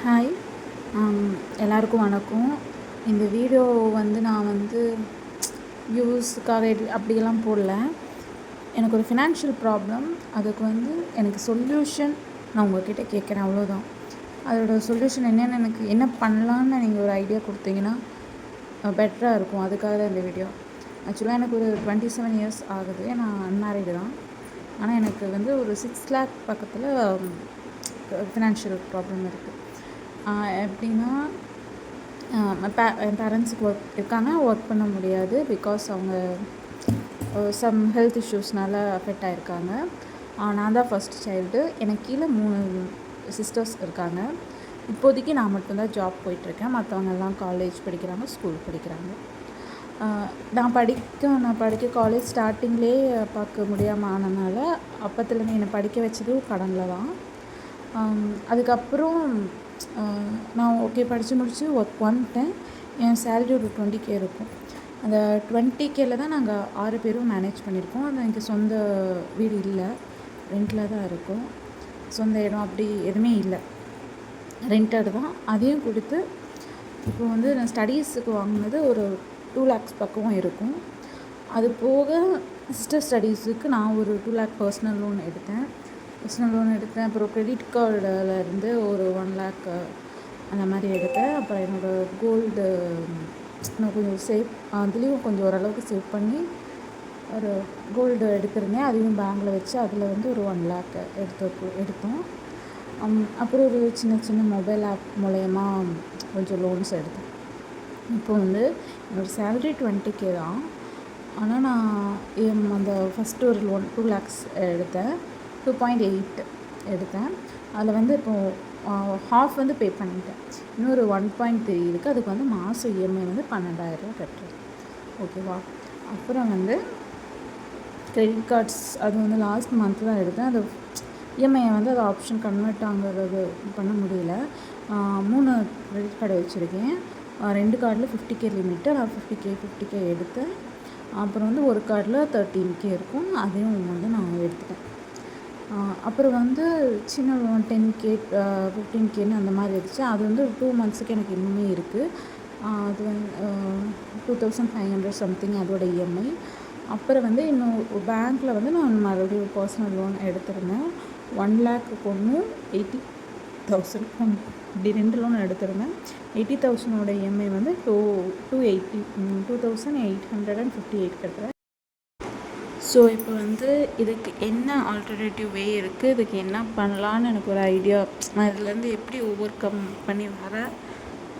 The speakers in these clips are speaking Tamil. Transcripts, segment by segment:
ஹாய், எல்லாருக்கும் வணக்கம். இந்த வீடியோ நான் வியூஸுக்காக அப்படியெல்லாம் போடல. எனக்கு ஒரு ஃபினான்ஷியல் ப்ராப்ளம். அதுக்கு எனக்கு சொல்யூஷன் நான் உங்கள்கிட்ட கேட்குறேன், அவ்வளோதான். அதோட சொல்யூஷன் என்னென்னு, எனக்கு என்ன பண்ணலான்னு நீங்கள் ஒரு ஐடியா கொடுத்தீங்கன்னா பெட்டராக இருக்கும். அதுக்காக தான் இந்த வீடியோ. ஆக்சுவலாக எனக்கு ஒரு 27 இயர்ஸ் ஆகுது. நான் அன்மேரிடு தான். ஆனால் எனக்கு ஒரு 6 lakh பக்கத்தில் ஃபினான்ஷியல் ப்ராப்ளம் இருக்குது. எப்படின்னா, என் பேரண்ட்ஸுக்கு ஒர்க் பண்ண முடியாது. பிகாஸ் அவங்க சம் ஹெல்த் இஷ்யூஸ்னால அஃபெக்ட் ஆகிருக்காங்க. நான் தான் ஃபஸ்ட் சைல்டு. எனக்கு கீழே 3 சிஸ்டர்ஸ் இருக்காங்க. இப்போதைக்கு நான் மட்டும்தான் ஜாப் போயிட்டுருக்கேன். மற்றவங்க எல்லாம் காலேஜ் படிக்கிறாங்க, ஸ்கூல் படிக்கிறாங்க. நான் படிக்க காலேஜ் ஸ்டார்டிங்லேயே பார்க்க முடியாமல் ஆனதுனால அப்போத்துலேருந்து என்னை படிக்க வச்சதும் கடனில் தான். அதுக்கப்புறம் நான் படித்து முடித்து ஒர்க் வந்துட்டேன். என் சேலரி ஒரு 20K இருக்கும். அந்த 20Kல தான் நாங்கள் 6 பேரும் மேனேஜ் பண்ணியிருக்கோம். அது எனக்கு சொந்த வீடு இல்லை, ரெண்டில் தான் இருக்கும். சொந்த இடம் அப்படி எதுவுமே இல்லை, ரெண்டட் தான். அதையும் கொடுத்து இப்போ நான் ஸ்டடீஸுக்கு வாங்கினது ஒரு 2 lakhs பக்கம் இருக்கும். அது போக சிஸ்டர் ஸ்டடீஸுக்கு நான் ஒரு 2 lakh பர்சனல் லோன் எடுத்தேன். அப்புறம் கிரெடிட் கார்டில் இருந்து ஒரு 1 lakh அந்த மாதிரி எடுத்தேன். அப்புறம் என்னோடய கோல்டு நான் கொஞ்சம் அதுலேயும் கொஞ்சம் ஓரளவுக்கு சேவ் பண்ணி ஒரு கோல்டு எடுத்திருந்தேன். அதையும் பேங்கில் வச்சு அதில் ஒரு 1 lakh எடுத்தோம். அப்புறம் ஒரு சின்ன மொபைல் ஆப் மூலயமா கொஞ்சம் லோன்ஸ் எடுத்தேன். இப்போ என்னோடய சேலரி 20K தான். ஆனால் நான் அந்த ஃபஸ்ட்டு ஒரு லோன் 2 lakhs எடுத்தேன். 2.8 எடுத்தேன். அதில் இப்போது ஹாஃப் பே பண்ணிட்டேன். இன்னொரு 1.3 இருக்குது. அதுக்கு மாதம் இஎம்ஐ 12,000 கட்டுறேன். ஓகேவா? அப்புறம் கிரெடிட் கார்ட்ஸ் அது லாஸ்ட் மந்த் தான் எடுத்தேன். அது இஎம்ஐயை அது ஆப்ஷன் கன்வெர்ட் ஆகிறது பண்ண முடியல. 3 கிரெடிட் கார்டு வச்சுருக்கேன். 2 கார்டில் 50K லிமிட்டு. நான் 50K எடுத்தேன். அப்புறம் ஒரு கார்டில் 13K இருக்கும். அதையும் நான் எடுத்துட்டேன். அப்புறம் சின்ன லோன் 10K 15Kன்னு அந்த மாதிரி இருந்துச்சு. அது 2 monthsக்கு எனக்கு இன்னுமே இருக்குது. அது 2500 சம்திங் அதோட இஎம்ஐ. அப்புறம் இன்னும் பேங்க்கில் நான் மறுபடியும் பர்சனல் லோன் எடுத்திருந்தேன். 1 lakh ஒன்று, 80,000 ஒன்று, இப்படி 2 லோன் எடுத்திருந்தேன். 80,000ஓட இஎம்ஐ 2858 கட்டுறேன். ஸோ இப்போ இதுக்கு என்ன ஆல்டர்னேட்டிவ் வே இருக்குது, இதுக்கு என்ன பண்ணலான்னு எனக்கு ஒரு ஐடியா, நான் இதுலேருந்து எப்படி ஓவர் கம் பண்ணி வரேன்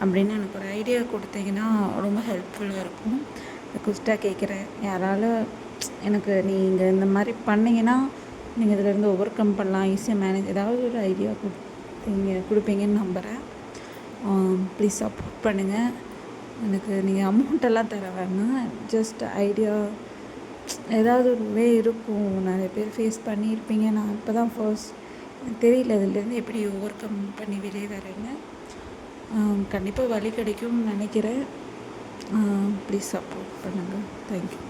அப்படின்னு எனக்கு ஒரு ஐடியா கொடுத்தீங்கன்னா ரொம்ப ஹெல்ப்ஃபுல்லாக இருக்கும். ரிக்வெஸ்ட்டாக கேட்குறேன். யாரால் எனக்கு நீங்கள் இந்த மாதிரி பண்ணிங்கன்னா நீங்கள் இதிலேருந்து ஓவர் கம் பண்ணலாம், ஈஸியாக மேனேஜ், ஏதாவது ஒரு ஐடியா கொடுப்பீங்கன்னு நம்புகிறேன். ப்ளீஸ் சப்போர்ட் பண்ணுங்கள். எனக்கு நீங்கள் அமௌண்ட்டெல்லாம் தர வேணாம், ஜஸ்ட் ஐடியா ஏதாவது ஒரு வே இருக்கும். நிறைய பேர் ஃபேஸ் பண்ணியிருப்பீங்க. நான் இப்போ தான் ஃபர்ஸ்ட், எனக்கு தெரியல இதுலேருந்து எப்படி ஓவர் கம் பண்ணி வெளியே வரேன்னு. கண்டிப்பாக வழி கிடைக்கும்னு நினைக்கிறேன். ப்ளீஸ் சப்போர்ட் பண்ணுங்கள். தேங்க்யூ.